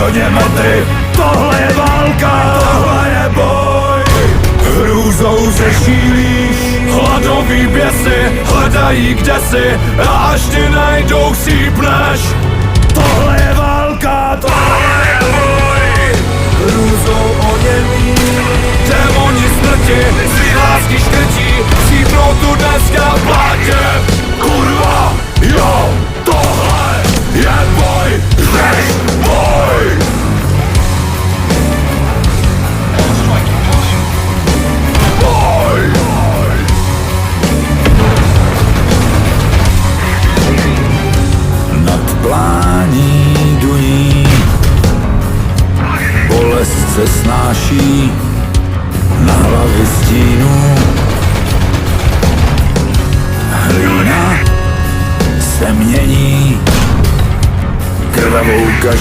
plně modry. Tohle je válka, tohle je boj. Hrůzou se šílí, hladový běsy hledají kdesi, a až ty najdou chcípneš. Tohle je válka, tohle je boj. Hrůzou odělí, démoni smrti svý lásky škrtí, chcípnou tu dneska v plátě. Kurva, jo, tohle je boj, řeš boj. Nad plání duní bolest se snáší na hlavě stínu. Hlína se mění krvavou kaší.